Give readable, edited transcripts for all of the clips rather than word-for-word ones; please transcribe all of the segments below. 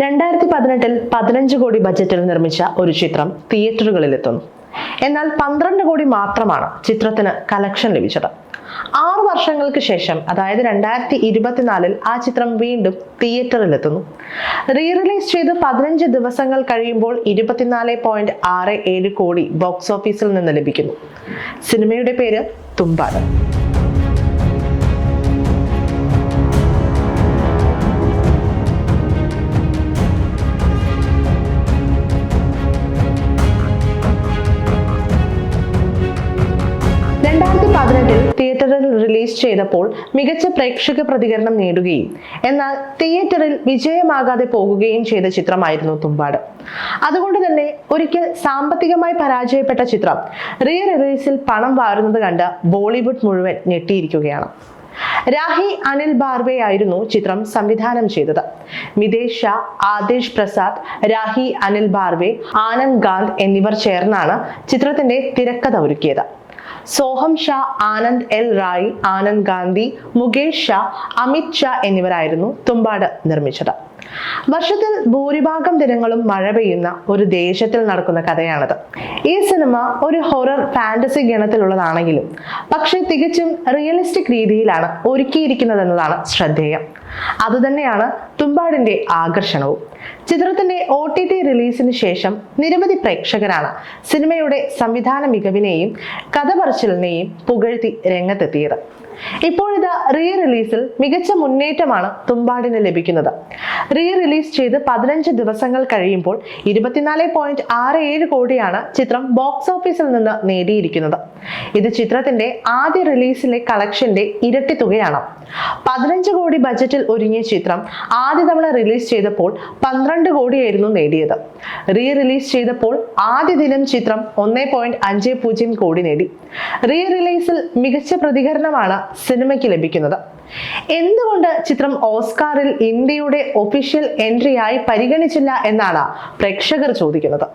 2018 15 കോടി ബജറ്റിൽ നിർമ്മിച്ച ഒരു ചിത്രം തിയേറ്ററുകളിലെത്തുന്നു. എന്നാൽ 12 കോടി മാത്രമാണ് ചിത്രത്തിന് കളക്ഷൻ ലഭിച്ചത്. 6 വർഷങ്ങൾക്ക് ശേഷം, അതായത് 2024 ആ ചിത്രം വീണ്ടും തിയേറ്ററിലെത്തുന്നു. റിലീസ് ചെയ്ത് 15 ദിവസങ്ങൾ കഴിയുമ്പോൾ 24.67 കോടി ബോക്സ് ഓഫീസിൽ നിന്ന് ലഭിക്കുന്നു. സിനിമയുടെ പേര് തുമ്പാട്. തിയേറ്ററിൽ റിലീസ് ചെയ്തപ്പോൾ മികച്ച പ്രേക്ഷക പ്രതികരണം നേടുകയും എന്നാൽ തിയേറ്ററിൽ വിജയമാകാതെ പോകുകയും ചെയ്ത ചിത്രമായിരുന്നു തുമ്പാട്. അതുകൊണ്ട് തന്നെ ഒരിക്കൽ സാമ്പത്തികമായി പരാജയപ്പെട്ട ചിത്രം റിലീസിൽ പണം വാരുന്നത് കണ്ട് ബോളിവുഡ് മുഴുവൻ ഞെട്ടിയിരിക്കുകയാണ്. രാഹി അനിൽ ബാർവെ ആയിരുന്നു ചിത്രം സംവിധാനം ചെയ്തത്. മിതേഷ് ഷാ, ആദേശ് പ്രസാദ്, രാഹി അനിൽ ബാർവെ, ആനന്ദ് ഗാന്ധ് എന്നിവർ ചേർന്നാണ് ചിത്രത്തിന്റെ തിരക്കഥ ഒരുക്കിയത്. സോഹം ഷാ, ആനന്ദ് എൽ റായ്, ആനന്ദ് ഗാന്ധി, മുകേഷ് ഷാ, അമിത് ഷാ എന്നിവരായിരുന്നു തുമ്പാട് നിർമ്മിച്ചത്. വർഷത്തിൽ ഭൂരിഭാഗം ദിനങ്ങളും മഴ പെയ്യുന്ന ഒരു ദേശത്തിൽ നടക്കുന്ന കഥയാണത്. ഈ സിനിമ ഒരു ഹൊറർ ഫാന്റസി ഗണത്തിലുള്ളതാണെങ്കിലും പക്ഷേ തികച്ചും റിയലിസ്റ്റിക് രീതിയിലാണ് ഒരുക്കിയിരിക്കുന്നതെന്നതാണ് ശ്രദ്ധേയം. അതുതന്നെയാണ് തുമ്പാടിന്റെ ആകർഷണവും. ചിത്രത്തിന്റെ OTT റിലീസിന് ശേഷം നിരവധി പ്രേക്ഷകരാണ് സിനിമയുടെ സംവിധാന മികവിനെയും കഥ പറച്ചിലിനെയും പുകഴ്ത്തി രംഗത്തെത്തിയത്. ഇപ്പോഴിതാ റിലീസിൽ മികച്ച മുന്നേറ്റമാണ് തുമ്പാടിന് ലഭിക്കുന്നത്. റിലീസ് ചെയ്ത് 15 ദിവസങ്ങൾ കഴിയുമ്പോൾ 24.67 കോടിയാണ് ചിത്രം ബോക്സ് ഓഫീസിൽ നിന്ന് നേടിയിരിക്കുന്നത്. ഇത് ചിത്രത്തിന്റെ ആദ്യ റിലീസിലെ കളക്ഷന്റെ ഇരട്ടി തുകയാണ്. 15 കോടി ബജറ്റിൽ ഒരുങ്ങിയ ചിത്രം ആദ്യ തവണ റിലീസ് ചെയ്തപ്പോൾ 12 കോടിയായിരുന്നു നേടിയത്. റിലീസ് ചെയ്തപ്പോൾ ആദ്യ ദിനം ചിത്രം 1.50 കോടി നേടി. റിലീസിൽ മികച്ച പ്രതികരണമാണ് സിനിമയ്ക്ക് ലഭിക്കുന്നത്. എന്തുകൊണ്ട് ചിത്രം ഓസ്കാറിൽ ഇന്ത്യയുടെ ഒഫീഷ്യൽ എൻട്രിയായി പരിഗണിച്ചില്ല എന്നാണ് പ്രേക്ഷകർ ചോദിക്കുന്നത്.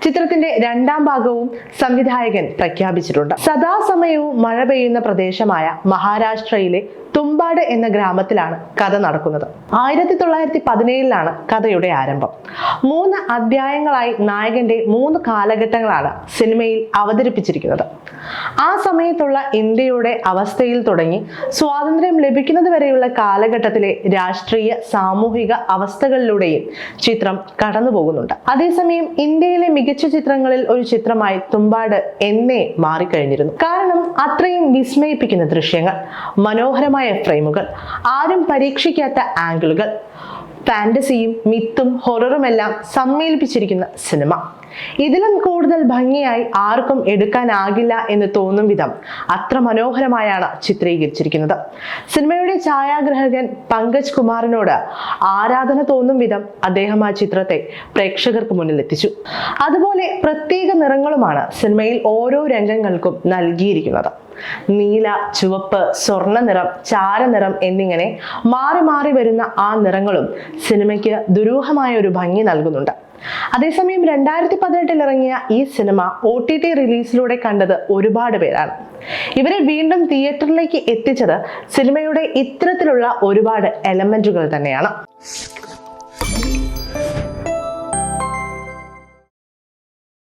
ചിത്രത്തിന്റെ 2ാം ഭാഗവും സംവിധായകൻ പ്രഖ്യാപിച്ചിട്ടുണ്ട്. സദാസമയവും മഴ പെയ്യുന്ന പ്രദേശമായ മഹാരാഷ്ട്രയിലെ തുമ്പാട് എന്ന ഗ്രാമത്തിലാണ് കഥ നടക്കുന്നത്. 1917 കഥയുടെ ആരംഭം. 3 അധ്യായങ്ങളായി നായകന്റെ 3 കാലഘട്ടങ്ങളാണ് സിനിമയിൽ അവതരിപ്പിച്ചിരിക്കുന്നത്. ആ സമയത്തുള്ള ഇന്ത്യയുടെ അവസ്ഥയിൽ തുടങ്ങി സ്വാതന്ത്ര്യം ലഭിക്കുന്നത് വരെയുള്ള കാലഘട്ടത്തിലെ രാഷ്ട്രീയ സാമൂഹിക അവസ്ഥകളിലൂടെയും ചിത്രം കടന്നു പോകുന്നുണ്ട്. അതേസമയം ഇന്ത്യയിലെ മികച്ച ചിത്രങ്ങളിൽ ഒരു ചിത്രമായി തുമ്പാട് എന്നേ മാറിക്കഴിഞ്ഞിരുന്നു. കാരണം അത്രയും വിസ്മയിപ്പിക്കുന്ന ദൃശ്യങ്ങൾ, മനോഹരമായ ഫ്രെയിമുകൾ, ആരും പരീക്ഷിക്കാത്ത ആംഗിളുകൾ, ഫാന്റസിയും മിത്തും ഹൊററുമെല്ലാം സമ്മേളിപ്പിച്ചിരിക്കുന്ന സിനിമ. ഇതിലും കൂടുതൽ ഭംഗിയായി ആർക്കും എടുക്കാനാകില്ല എന്ന് തോന്നും വിധം അത്ര മനോഹരമായാണ് ചിത്രീകരിച്ചിരിക്കുന്നത്. സിനിമയുടെ ഛായാഗ്രഹകൻ പങ്കജ് കുമാറിനോട് ആരാധന തോന്നും വിധം അദ്ദേഹം ആ ചിത്രത്തെ പ്രേക്ഷകർക്ക് മുന്നിൽ എത്തിച്ചു. അതുപോലെ പ്രത്യേക നിറങ്ങളുമാണ് സിനിമയിൽ ഓരോ രംഗങ്ങൾക്കും നൽകിയിരിക്കുന്നത്. നീല, ചുവപ്പ്, സ്വർണ്ണ നിറം, ചാരനിറം എന്നിങ്ങനെ മാറി മാറി വരുന്ന ആ നിറങ്ങളും സിനിമയ്ക്ക് ദുരൂഹമായ ഒരു ഭംഗി നൽകുന്നുണ്ട്. അതേസമയം 2018 ഇറങ്ങിയ ഈ സിനിമ OTT റിലീസിലൂടെ കണ്ടത് ഒരുപാട് പേരാണ്. ഇവരെ വീണ്ടും തിയേറ്ററിലേക്ക് എത്തിച്ചത് സിനിമയുടെ ഇത്തരത്തിലുള്ള ഒരുപാട് എലമെന്റുകൾ തന്നെയാണ്.